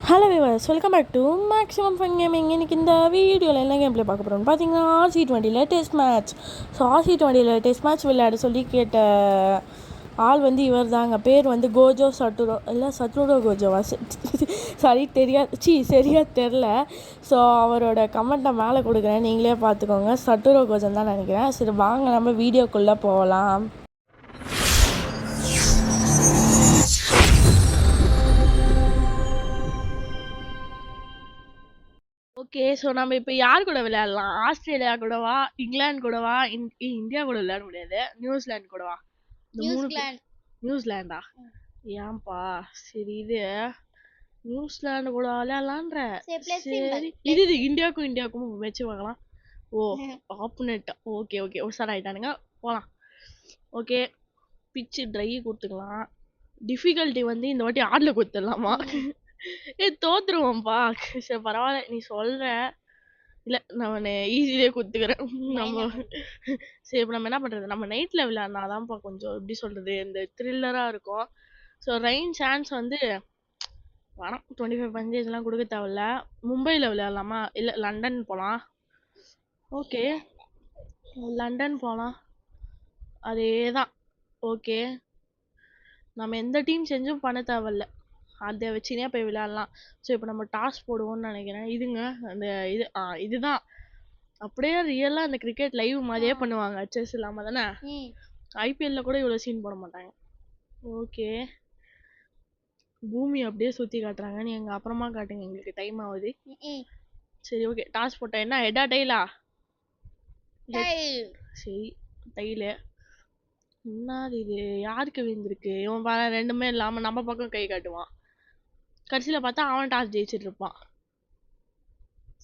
Hello viewers, welcome back to maximum fun gaming. இன்றைக்கி இந்த வீடியோவில் என்ன கேம் ப்ளே பார்க்க போகிறோம்னு பார்த்தீங்கன்னா RC20 test match. So RC20 test match விளையாட சொல்லி கேட்ட ஆள் வந்து இவர் தாங்க. பேர் வந்து கோஜோ சட்டுரோ, இல்லை சட்டுரோ கோஜோவா, சாரி சரியாக தெரில. ஸோ அவரோட கமெண்ட்டை மேலே கொடுக்குறேன், நீங்களே பார்த்துக்கோங்க. சட்டுரோ கோஜன் தான் நினைக்கிறேன். சரி வாங்க நம்ம வீடியோக்குள்ளே போகலாம். ஓகே, ஸோ நம்ம இப்போ யார் கூட விளையாடலாம்? ஆஸ்திரேலியா கூடவா, இங்கிலாந்து கூடவா, இந்தியா கூட விளையாட முடியாது, நியூசிலாந்து கூடவா? நியூசிலாண்டா? ஏன்பா? சரி, இது நியூசிலாந்து கூட விளையாடலான்ற. சரி, இது இந்தியாவுக்கும் வச்சு வாங்கலாம். ஓ ஆப்போனட். ஓகே ஓகே, உஷார் ஆயிட்டானுங்க, போகலாம். ஓகே, பிச்சு ட்ரை கொடுத்துக்கலாம். டிஃபிகல்ட்டி வந்து இந்த வாட்டி ஆட்ல கொடுத்துடலாமா? தோத்துருவோம்ப்பா. சரி பரவாயில்ல, நீ சொல்ற. இல்லை நான் ஈஸியிலே கொடுத்துக்கிறேன். நம்ம சரி இப்போ நம்ம என்ன பண்ணுறது? நம்ம நைட்டில் விளையாடினாதான்ப்பா கொஞ்சம் எப்படி சொல்கிறது, இந்த த்ரில்லராக இருக்கும். ஸோ ரெயின் சான்ஸ் வந்து வேணாம், 25% கொடுக்க தேவையில்ல. மும்பையில் விளையாடலாமா, இல்லை லண்டன் போகலாம். ஓகே, லண்டன் போகலாம், அதே தான். ஓகே, நம்ம எந்த டீம் செஞ்சும் பண்ண தேவையில்ல, அதை வச்சுனே போய் விளையாடலாம். ஸோ இப்போ நம்ம டாஸ் போடுவோம்னு நினைக்கிறேன். இதுங்க அந்த இதுதான் அப்படியே ரியலாக அந்த கிரிக்கெட் லைவ் மாதிரியே பண்ணுவாங்க, செஸ் இல்லாமல் தானே. ஐபிஎல்ல கூட இவ்வளோ சீன் போட மாட்டாங்க. ஓகே, பூமி அப்படியே சுற்றி காட்டுறாங்க, நீங்கள் அப்புறமா காட்டுங்க, எங்களுக்கு டைம் ஆகுது. சரி ஓகே, டாஸ் போட்டேன். என்ன ஹெட்டா டெய்லா? சரி டைலு. என்னது இது, யாருக்கு விழுந்திருக்கு? இவன் பாரு, ரெண்டுமே இல்லாமல் நம்ம பக்கம் கை காட்டுவான். கடைசியில் பார்த்தா அவன் டாஸ் ஜெயிச்சிட்டு இருப்பான்.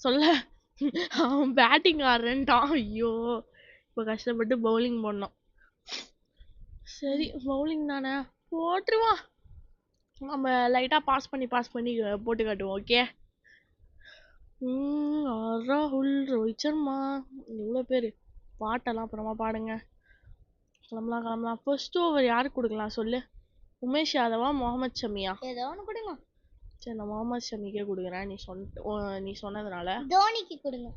சொல்ல அவன் பேட்டிங் ஆடுறேன்ட்டான். ஐயோ, இப்போ கஷ்டப்பட்டு பவுலிங் போடணும். சரி பவுலிங் தானே, போட்டுருவான். நம்ம லைட்டாக பாஸ் பண்ணி போட்டு காட்டுவோம். ஓகே, ராகுல், ரோஹித் சர்மா, இவ்வளோ பேர். பாட்டெல்லாம் அப்புறமா பாடுங்க. கிளம்பலாம். ஃபர்ஸ்ட் ஓவர் யாருக்கு கொடுக்கலாம் சொல்லு? உமேஷ் யாதவா, முகமது ஷமியா? ஏதோ ஒன்று கொடுங்க. சரி, நான் முகமது ஷமிக்கே கொடுக்குறேன். நீ சொன்னதுனால தோனிக்கு கொடுங்க.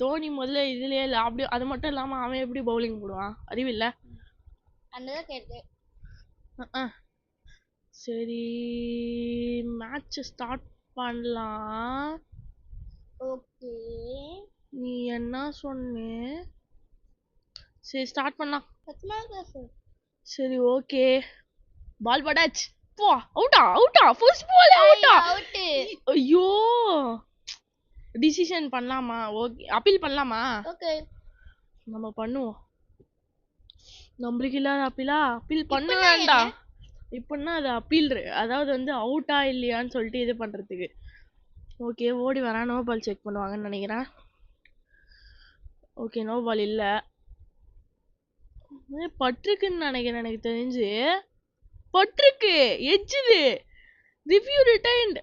தோனி முதல்ல இதுலயே இல்லை, அப்படி அது மட்டும் இல்லாமல் அவன் எப்படி பவுலிங் போடுவான்? அறிவில்லை. சரி, மேட்ச் ஸ்டார்ட் பண்ணலாம். ஓகே, நீ என்ன சொன்ன? சரி ஸ்டார்ட் பண்ணலாம். சரி ஓகே, பால் படாச்சு. போ, அவுட்டா ஃபர்ஸ்ட் பால் அவுட்டா. ஐயோ, டிசிஷன் பண்ணலாமா? ஓகே, அப்பீல் பண்ணலாமா? ஓகே, நம்ம பண்ணுவோம். நம்மளுக்கு இல்லாத அப்பீல் பண்ண வேண்டாம். இப்போன்னா அது அப்பீல், அதாவது வந்து அவுட்டா இல்லையான்னு சொல்லிட்டு இது பண்ணுறதுக்கு. ஓகே, ஓடி வரா, நோ பால் செக் பண்ணுவாங்கன்னு நினைக்கிறேன். ஓகே, நோ பால் இல்லை, பட்டிருக்குன்னு நினைக்கிறேன். எனக்கு தெரிஞ்சு பட்டிருக்கு, எஜ்ஜுது. Review retained,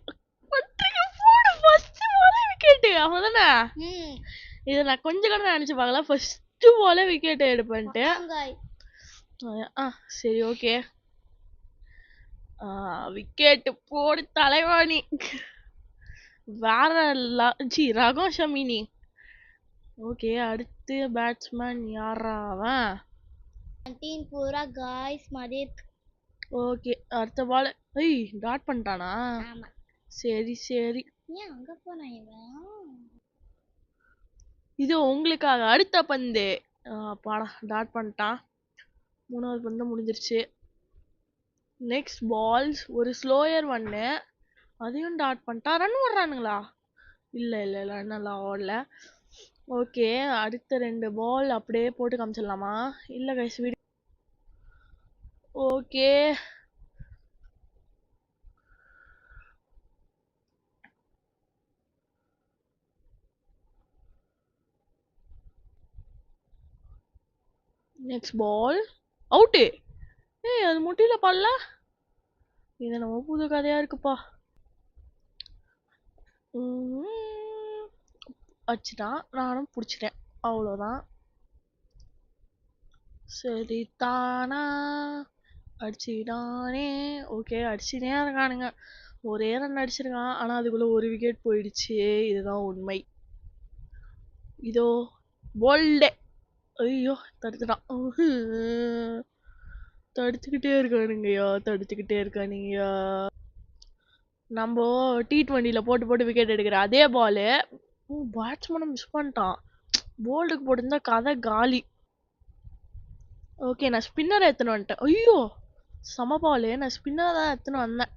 பட்டிருக்கு. போடு, ஃபர்ஸ்ட் பாலே விக்கெட். அவன் தானே? இதை நான் கொஞ்சம் கூட நினச்சி பார்க்கல, ஃபர்ஸ்ட் பாலே விக்கெட் எடுப்பேன்ட்டு. சரி ஓகே, விக்கெட் போடு தலைவாணி. வேற ரகம் ஷமினி. ஓகே, அடுத்து பேட்ஸ்மேன் யாரா அவன்? டீம் பூரா காய்ஸ் மாதிரி இருக்கு. ஓகே, அடுத்த பால். டாட் பண்ணிட்டானா? சரி ஏன் அங்க போனா இவன்? இது உங்களுக்காக அடுத்த பந்து. பாடா, டாட் பண்ணிட்டான். 3வது பந்து முடிஞ்சிருச்சு. நெக்ஸ்ட் பால்ஸ் ஒரு ஸ்லோயர் ஒன்று, அதையும் டாட் பண்ணிட்டா. ரன் ஓடுறானுங்களா? இல்லை ரன்னெல்லாம் ஓடல. ஓகே, அடுத்த 2 பால் அப்படியே போட்டு காமிச்சிடலாமா? இல்லை guys, video. Okay, next ball out. அது முட்டியில பால்ல. இது நம்ம புது கதையா இருக்குப்பா. அடிச்சிட்டான், நானும் பிடிச்சிட்டேன், அவ்வளோதான். சரி தானா, அடிச்சிட்டானே. ஓகே, அடிச்சுட்டே இருக்கானுங்க. ஒரே ரன் அடிச்சிருக்கான். ஆனா அதுக்குள்ள ஒரு விக்கெட் போயிடுச்சு. இதுதான் உண்மை. இதோ போல்டே. ஐயோ தடுத்துட்டான். தடுத்துக்கிட்டே இருக்கானுங்கய்யா. நம்ம T20ல போட்டு விக்கெட் எடுக்கிற அதே பாலு பேட்ஸ்மேனை மிஸ் பண்ணிட்டான். போல்டுக்கு போட்டிருந்தா கதை காலி. ஓகே, நான் ஸ்பின்னர் எடுத்துன்னு வந்துட்டேன். ஐயோ சம பாலு. நான் ஸ்பின்னர் தான் எடுத்துன்னு வந்தேன்.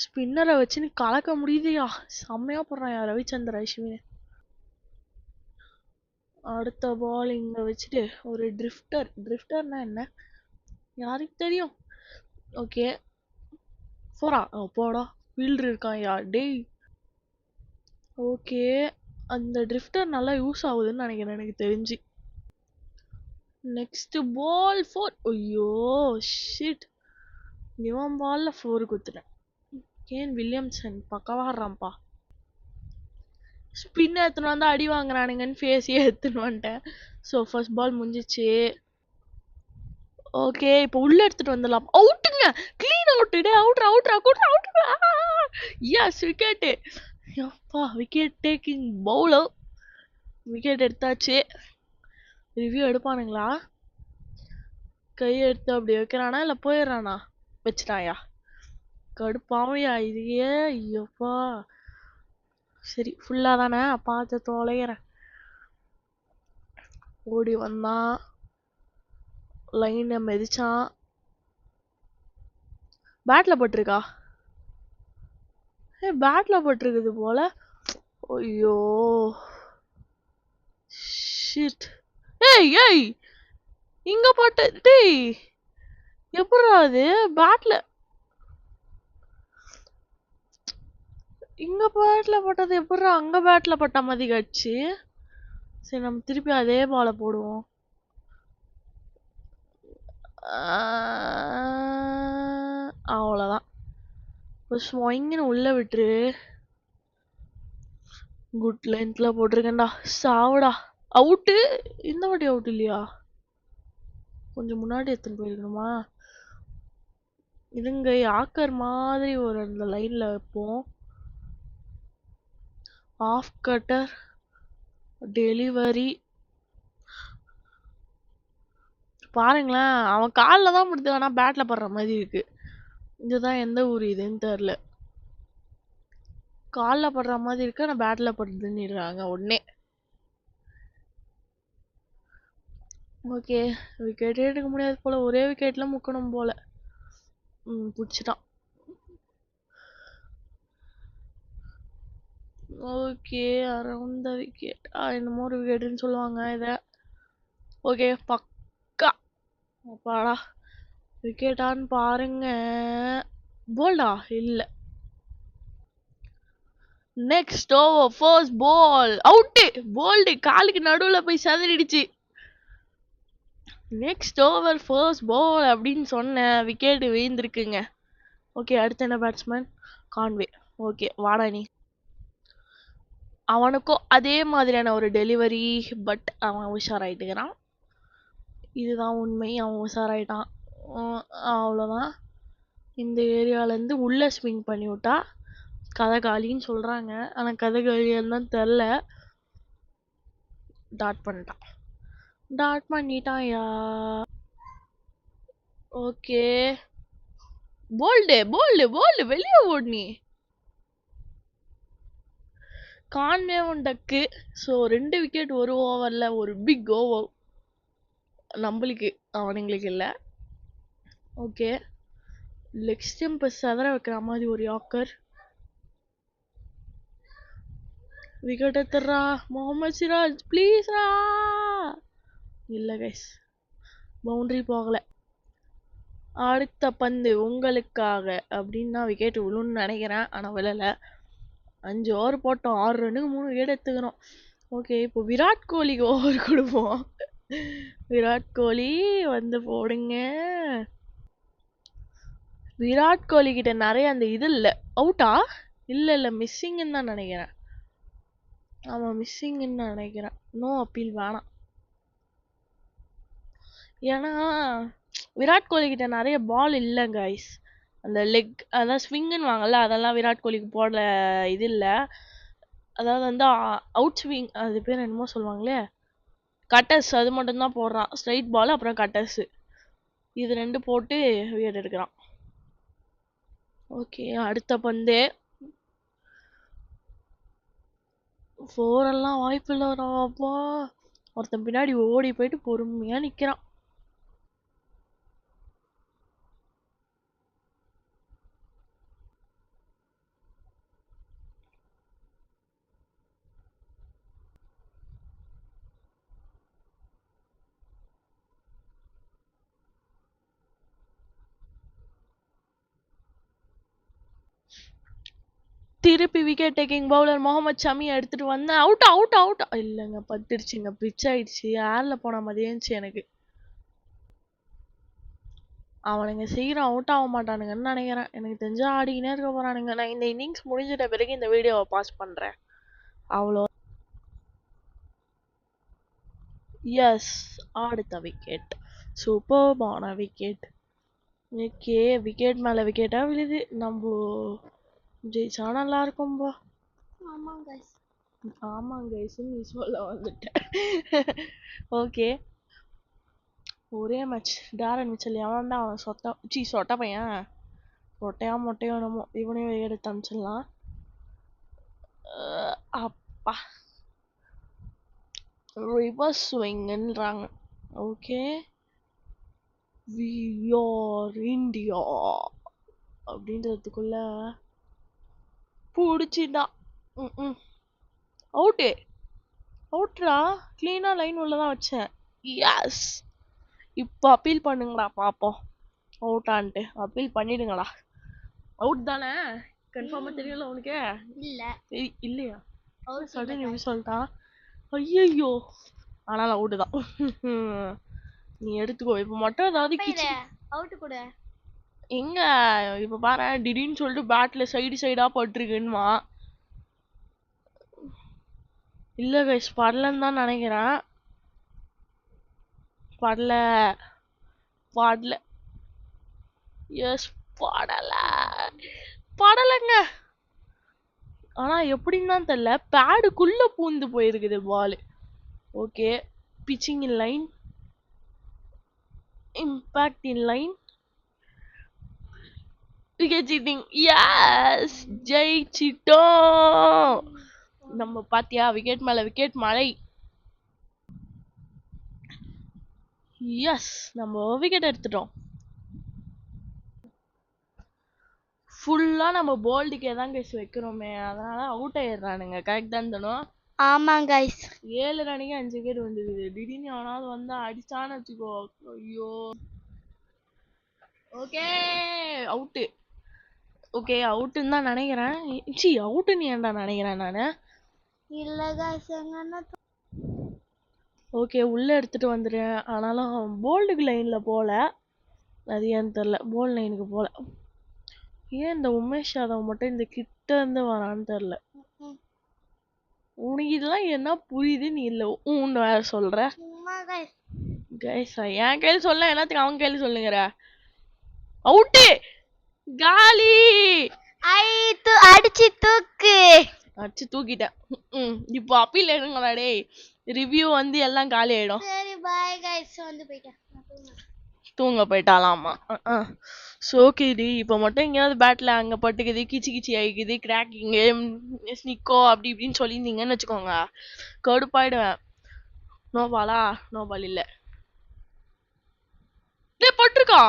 ஸ்பின்னரை வச்சுன்னு கலக்க முடியுதுயா. செம்மையா போடுறான் ரவிச்சந்திர அஸ்வின். அடுத்த பால் இங்க வச்சுட்டு ஒரு ட்ரிஃப்டர்னா என்ன யாருக்கு தெரியும். ஓகே போடா ஃபீல்டர் இருக்கான் யா டேய். ஓகே, அந்த ட்ரிஃப்டர் நல்லா யூஸ் ஆகுதுன்னு நினைக்கிறேன் எனக்கு தெரிஞ்சு. Next ball 4. ஐயோ ஷிட், இவன் பால்ல 4 குத்துட்டேன். கேன் வில்லியம்சன் பக்கவா ஆடுறான்ப்பா. ஸ்பின் எடுத்துன்னு வந்து அடி வாங்குறானுங்கன்னு ஃபேஸையே எடுத்துன்னு வந்துட்டேன். ஸோ ஃபர்ஸ்ட் பால் முடிஞ்சிச்சு. ஓகே, இப்போ உள்ள எடுத்துட்டு வந்துடலாம். அவுட்டுங்க, கிளீன் அவுட். டே அவுட்ரா. Yes wicket. அப்பா விக்கெட் டேக்கிங் பவுலர். விக்கெட் எடுத்தாச்சு. ரிவ்யூ எடுப்பானுங்களா? கை எடுத்து அப்படி வைக்கிறானா இல்லை போயிடுறானா? வச்சுட்டாயா? கடுப்பாவையா இதையே. ஐயோப்பா சரி, ஃபுல்லாக தானே பார்த்து தொலைகிறேன். ஓடி வந்தான், லைனை மிதிச்சான். பேட்டில் பட்டிருக்கா? பேட்டில் பட்டிருக்குது போல. ஐயோ ஷிட். ஏய் இங்க பட்டு. டேய் எப்படா அது பேட்ல? இங்க பேட்ல பட்டது எப்படா அங்க பேட்ல பட்ட மாதிரி கட்சி? சரி, நம்ம திருப்பி அதே பால போடுவோம். அவ்வளோதான். ஸ்வைங்கன்னு உள்ள விட்டுரு. குட் லென்த்ல போட்டிருக்கேன்டா. சாவுடா. அவுட்டு. இந்த வாட்டி அவுட் இல்லையா? கொஞ்சம் முன்னாடி எடுத்துன்னு போயிருக்கணுமா? இதுங்க ஆக்கர் மாதிரி ஒரு அந்த லைன்ல வைப்போம். Of cutter delivery. பாருங்களேன், அவன் காலில் தான் முடித்து வேணா பேட்டில் படுற மாதிரி இருக்கு. இதுதான் எந்த ஊர் இதுன்னு தெரில. காலில் படுற மாதிரி இருக்கு, ஆனால் பேட்டில் படுதுன்னுறாங்க உடனே. ஓகே, விக்கெட்டே எடுக்க முடியாது போல. ஒரே விக்கெட்ல முக்கணும் போல. பிடிச்சிட்டான். Okay, around the wicket. என்னமோ ஒரு விக்கெட்டுன்னு சொல்லுவாங்க இதை. ஓகே பக்கா. அப்பாடா, விக்கெட்டான்னு பாருங்க. போல்டா இல்லை. Next over first ball out. Bowled காலுக்கு நடுவில் போய் சதறிடுச்சு. நெக்ஸ்ட் ஓவர் ஃபர்ஸ்ட் பால் அப்படின்னு சொன்னேன், விக்கெட் விழுந்திருக்குங்க. ஓகே, அடுத்து என்ன பேட்ஸ்மேன்? கான்வே. ஓகே வாடா நீ. அவனுக்கும் அதே மாதிரியான ஒரு டெலிவரி, பட் அவன் உஷாராயிட்டுக்கிறான். இதுதான் உண்மை, அவன் உஷாராயிட்டான். அவ்வளோதான். இந்த ஏரியாவிலேருந்து உள்ளே ஸ்விங் பண்ணி விட்டா கதகாலின்னு சொல்கிறாங்க, ஆனால் கதகாலியான்னு தான் தெரில. டாட் பண்ணிட்டான்யா. ஓகே, போல்டு வெளியே ஓடுனி. கான்வேவும் டக்கு. ஸோ 2 விக்கெட் ஒரு ஓவரில், ஒரு பிக் ஓவர் நம்மளுக்கு, அவனுங்களுக்கு இல்லை. ஓகே, லெக் ஸ்டெம்பை சதற வைக்கிற மாதிரி ஒரு யாக்கர். விக்கெட் எடுத்துடுறா முகமது சிராஜ், ப்ளீஸ்ரா. இல்லை கைஸ், பவுண்டரி போகலை. அடுத்த பந்து உங்களுக்காக அப்படின்னு நான் விக்கெட் விழுன்னு நினைக்கிறேன், ஆனால் விழலை. 5 ஓவர் போட்டோம், 6 ரன்னுக்கு 3 விக்கெட் எடுத்துக்கிறோம். ஓகே, இப்போ விராட் கோலிக்கு ஓவர் கொடுப்போம். விராட் கோலி வந்து போடுங்க. விராட் கோலி கிட்ட நிறைய அந்த இது இல்லை. அவுட்டா? இல்லை மிஸ்ஸிங்னு தான் நினைக்கிறேன். ஆமாம், மிஸ்ஸிங்னு நினைக்கிறேன். நோ அப்பீல் வேணாம். ஏன்னா விராட் கோலி கிட்ட நிறைய பால் இல்லை கைஸ். அந்த லெக் அதான் ஸ்விங்குன்னு வாங்கல்ல, அதெல்லாம் விராட் கோலிக்கு போட இது இல்ல. அதாவது வந்து அவுட் ஸ்விங் அது பேர் என்னமோ சொல்லுவாங்களே, கட்டர்ஸ் அது மட்டும் தான் போடுறான். ஸ்ட்ரைட் பால் அப்புறம் கட்டர்ஸ் இது 2 போட்டு விக்கெட் எடுக்கிறான். ஓகே, அடுத்த பந்து 4 எல்லாம் வாய்ப்பு இல்லடா அப்பா. ஒருத்தன் பின்னாடி ஓடி போயிட்டு பொறுமையா நிக்கிறான். திருப்பி wicket taking bowler Mohammed Shami எடுத்துட்டு வந்தேன். அவுட் அவுட் அவுட் இல்லைங்க, பட்டுடுச்சுங்க, பிச் ஆயிடுச்சு. ஏர்ல போன மாதிரி இருந்துச்சு எனக்கு. அவனுங்க சீக்கிரம் அவுட் ஆக மாட்டானுங்கன்னு நினைக்கிறேன். எனக்கு தெரிஞ்சு ஆடிக்கினே இருக்க போறானுங்க. நான் இந்த இன்னிங்ஸ் முடிஞ்சிட்ட பிறகு இந்த வீடியோவை பாஸ் பண்றேன். அவ்வளோ. எஸ், அடுத்த விக்கெட், சூப்பர்பான விக்கெட். ஓகே, விக்கெட் மேல விக்கெட்டா விழுது. நம்ம ஜெயிச்சா நல்லா இருக்கும்பா. ஆமா கைஸ். ஆமாங்க கைஸ், நீ சொல்ல வந்துட்ட. ஓகே, ஒரே மேட்ச். டாரன் மிச்சல் எவன் தான் அவன் சொட்ட பையன். சொட்டையா மொட்டையோ என்னமோ, இவனையும் எடுத்து அமிச்சிடலாம். அப்பா, ரிவர்ஸ் ஸ்விங்ன்றாங்க. ஓகே, வி ஆர் இந்தியா அப்படின்றதுக்குள்ள பிடிச்சிட்டா. அவுட்டு அவுட்ரா, கிளீனா லைன் உள்ளதான் வச்சேன். எஸ், இப்போ அப்பீல் பண்ணுங்கடா பாப்போம். அவுட்டான்ட்டு அப்பீல் பண்ணிடுங்கடா. அவுட் தானே, கன்ஃபார்மா தெரியல உனக்கு? இல்ல இல்லையா? அவுட் சடன் எப்படி சொல்லிட்டான்? ஐயோ, ஆனாலும் அவுட்டு தான். நீ எடுத்துக்கோ. இப்போ மட்டும் ஏதாவது கிச்சு அவுட் கூட எங்க இப்ப பாரு, திடீர்னு சொல்லிட்டு பேட்ல சைடா பட்டிருக்குன்னுமா. இல்ல கைஸ், படலன்னு தான் நினைக்கிறேன். படல படல எஸ், படலங்க. ஆனா எப்படின்னு தான் தெரியல, பேடுக்குள்ள பூந்து போயிருக்குது ball. Okay, pitching in line, impact in line, wicket சீட்டிங். எஸ், ஜெயிச்சிட்டோம். நம்ம பாத்தியா, விக்கெட் மேல விக்கெட் மழை. எஸ், நம்ம விக்கெட் எடுத்துட்டோம். ஃபுல்லா நம்ம போல்டுக்கே தான் கைஸ் வைக்கிறோமே, அதனால அவுட் ஆயிடுறானுங்க. கரெக்ட் தான் தானோ? ஆமா கைஸ். 7 ரன்னுக்கு 5 விக்கெட் வந்துருக்குது. திடீர்னு எவனாவது வந்தா அடிச்சான்னு வச்சுக்கோ, ஐயோ. Okay, out. ஓகே, அவுட்டுன்னு தான் நினைக்கிறேன். அவுட்டுன்னு ஏன்டா நினைக்கிறேன் நானு. இல்ல கைஸ், எங்கன்னா ஓகே, உள்ள எடுத்துட்டு வந்துடுறேன். ஆனாலும் போல்டுக்கு லைன்ல போல, அது ஏன்னு தெரியல. போல் லைனுக்கு போல. ஏன் இந்த உமேஷ் யாதவ் மட்டும் இந்த கிட்ட இருந்து வரான்னு தெரியல. உனக்கு இதெல்லாம் என்ன புரியுது, நீ இல்ல உன்னு வேற சொல்ற. கைஸ், என் கையில சொல்ல, எல்லாத்துக்கும் அவன் கையில சொல்லுங்கிற. அவுட்டு, காலி. அடிச்சு தூக்கு. அடிச்சு தூக்கிட்டேன். இப்போ அப்பீல் எடுங்களா டேய், ரிவ்யூ வந்து எல்லாம் காலி ஆயிடும். சரி பை கைஸ், வந்து போயிட்டேன். தூங்க போயிட்டாலாமா. சோக்கிடி, இப்போ மட்டும் எங்கேயாவது பேட்ல அங்க பட்டுக்குது, கிச்சி ஆகிக்குது, கிராக்கிங்கு, ஸ்னிக்கோ அப்படி இப்படின்னு சொல்லியிருந்தீங்கன்னு வச்சுக்கோங்க, கடுப்பாயிடுவேன். நோ பாலா? நோ பால் இல்ல. டேய், பட்டிருக்கா,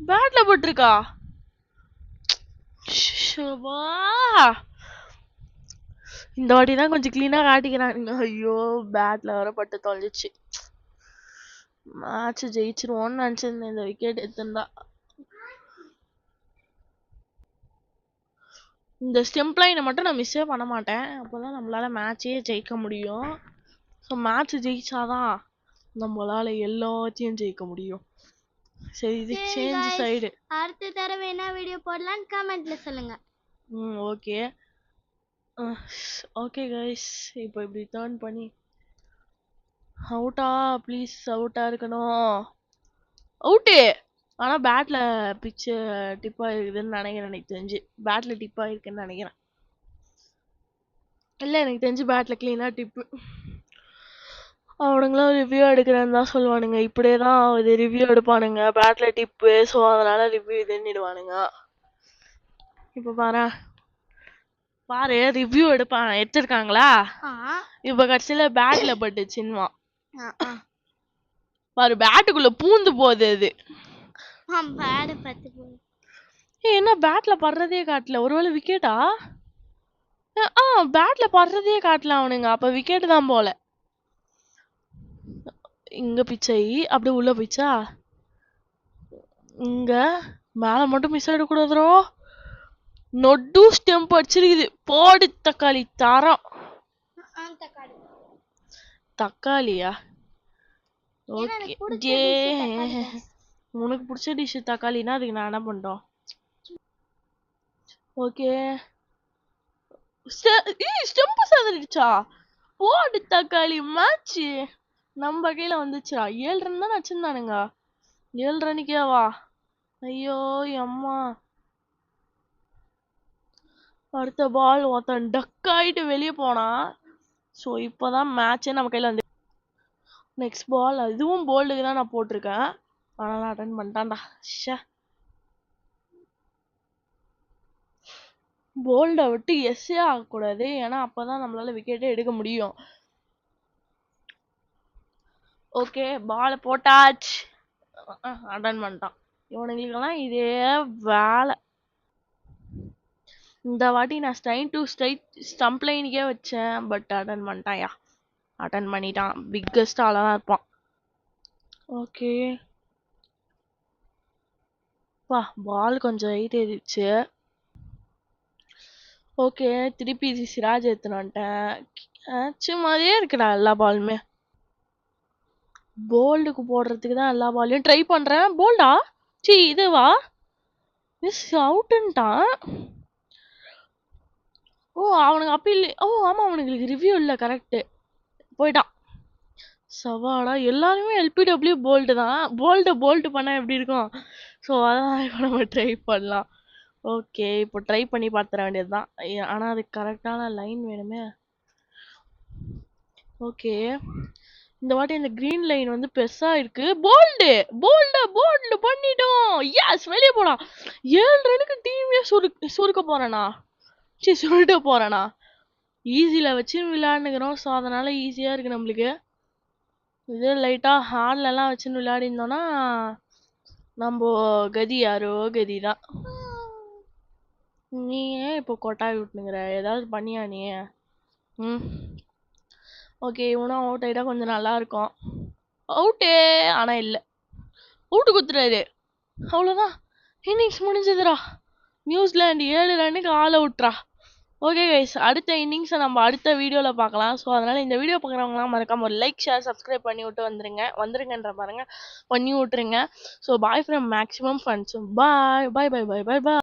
பேட்ல பட்டிருக்கா. இந்த வாட்டி தான் கொஞ்சம் கிளீனா காட்டிக்கிறானுங்க. ஐயோ, பேட்ல வர பட்டு தொலைஞ்சிச்சு. மேட்ச் ஜெயிச்சிருவோன்னு நினைச்சிருந்தேன் இந்த விக்கெட் எடுத்துருந்தா. இந்த ஸ்டெம்ப் லைனை மட்டும் நான் மிஸ்ஸே பண்ண மாட்டேன். அப்போதான் நம்மளால மேட்சே ஜெயிக்க முடியும். ஸோ மேட்ச் ஜெயிச்சாதான் நம்மளால எல்லாத்தையும் ஜெயிக்க முடியும். சரி, இது சேஞ்ச் சைடு. அடுத்த தடவை என்ன வீடியோ போடலாம்னு கமெண்ட்ல சொல்லுங்க. ஓகே ஓகே கைஸ், இப்போ இப்படி டர்ன் பண்ணி அவுட்டா, ப்ளீஸ் அவுட்டா இருக்கணும். அவுட்டு. ஆனா பேட்ல பிச்சு டிப்பா இருக்குதுன்னு நினைக்கிறேன். எனக்கு தெரிஞ்சு பேட்ல டிப்பா இருக்குன்னு நினைக்கிறேன். இல்ல எனக்கு தெரிஞ்சு பேட்ல கிளீனா டிப்பு. அவனுங்களும் ரிவ்யூ எடுக்கிறேன்னு தான் சொல்லுவானுங்க. இப்படியே தான் இது ரிவ்யூ எடுப்பானுங்க. பேட்ல டிப்பு, ஸோ அதனால ரிவ்யூ இதுன்னிடுவானுங்க. இப்போ பாரு ரிவ்யூ எடுத்திருக்காங்களா? இப்ப கடைசியில பேட்ல பட்டுச்சுன்னுவான். பாரு பேட்டுக்குள்ள பூந்து போகுது அது. என்ன பேட்ல படுறதே காட்டல? ஒருவேளை விக்கெட்டா? பேட்ல படுறதே காட்டல அவனுங்க. அப்ப விக்கெட் தான் போல. இங்க பிச்சை அப்படியே உள்ள போயிச்சா? இங்க மேல மட்டும் மிஸ் ஆயிடக்கூடாதுரோ. நொட்டு ஸ்டெம்ப் அடிச்சிருக்குது. போடு தக்காளி தரம். தக்காளியா? ஓகே. உனக்கு பிடிச்ச டிஷ் தக்காளினா அதுக்கு நான் என்ன பண்றோம்? ஓகே. ஸ்டெம்ப் சாதிடுச்சா? போடு தக்காளி மேட்ச் நம்ம கையில வந்துச்சுடா. 7 ரன் தான் வச்சிருந்தானுங்க. 7 ரன்னுக்கே வா. ஐயோ அம்மா. அடுத்த பால் ஒருத்தன் டக் ஆயிட்டு வெளியே போனா. ஸோ இப்போதான் மேட்சே நம்ம கையில வந்து. நெக்ஸ்ட் பால் அதுவும் போல்டுக்கு தான் நான் போட்டிருக்கேன். ஆனால் அட்டன் பண்ணிட்டான்டா. போல்டை விட்டு எஸ்ஸே ஆகக்கூடாது. ஏன்னா அப்பதான் நம்மளால விக்கெட்டே எடுக்க முடியும். ஓகே பால் போட்டாச்சு. அட்டன் பண்ணிட்டான். இவனுங்களுக்கெல்லாம் இதே வேலை. இந்த வாட்டி நான் ஸ்டம்ப் லைனுக்கே வச்சேன். பட் அட்டன் பண்ணிட்டான்யா. அட்டன் பண்ணிட்டான். பிக்கஸ்ட் ஆளாக தான் இருப்பான். ஓகே பால் கொஞ்சம் ஹைட் ஏறிடுச்சு. ஓகே திருப்பி சிராஜ் எடுத்துன்னு வந்துட்டேன். சும்மாவே இருக்குடா எல்லா பாலுமே. போல்டுக்கு போடுறதுக்கு தான் எல்லா பாலையும் ட்ரை பண்றேன். போல்டா? இதுவா? மிஸ் அவுட்டுன்ட்டான். அவனுக்கு அப்பீல். ஆமா அவனுங்களுக்கு ரிவ்யூ இல்லை. கரெக்ட் போயிட்டான். சவாடா எல்லாருமே எல்பிடபிள்யூ போல்டு தான். போல்டு பண்ணா எப்படி இருக்கும்? ஸோ அதான் இப்போ நம்ம ட்ரை பண்ணலாம். ஓகே இப்போ ட்ரை பண்ணி பார்த்துட வேண்டியதுதான். ஆனா அதுக்கு கரெக்டான லைன் வேணுமே. ஓகே இந்த வாட்டி இந்த கிரீன் லைன் வந்து பெருசா இருக்கு. போல்டு பண்ணிட்டோம். எஸ் வெளியே போடா. 7 ரனுக்கு டீமே சுருக்க போறேனா? சொல்லிட்டு போறேனா? ஈஸியில வச்சு விளையாடுனுக்கிறோம். ஸோ அதனால ஈஸியா இருக்கு நம்மளுக்கு. இதே லைட்டா ஹார்ட்ல எல்லாம் வச்சுன்னு விளையாடி இருந்தோம்னா நம்ம கதி யாரோ கதிதான். நீ ஏன் இப்போ கொட்டாய் விட்டுனுங்கிற? ஏதாவது பண்ணியா நீ? ஓகே இவனும் அவுட் ஆயிட்டா கொஞ்சம் நல்லா இருக்கும். அவுட்டே ஆனா இல்ல. அவுட்டு குத்துறாரு. அவ்வளவுதான். இன்னிங்ஸ் முடிஞ்சதுடா. நியூசிலாந்து 7 ரன்னுக்கு ஆல் அவுட்ரா. ஓகே கைஸ் அடுத்த இன்னிங்ஸை நம்ம அடுத்த வீடியோவில் பார்க்கலாம். ஸோ அதனால் இந்த வீடியோ பார்க்குறவங்களாம் மறக்காம ஒரு லைக் ஷேர் சப்ஸ்கிரைப் பண்ணி விட்டு வந்துருங்கன்ற பாருங்க பண்ணி விட்டுருங்க. So bye from maximum fun. So bye.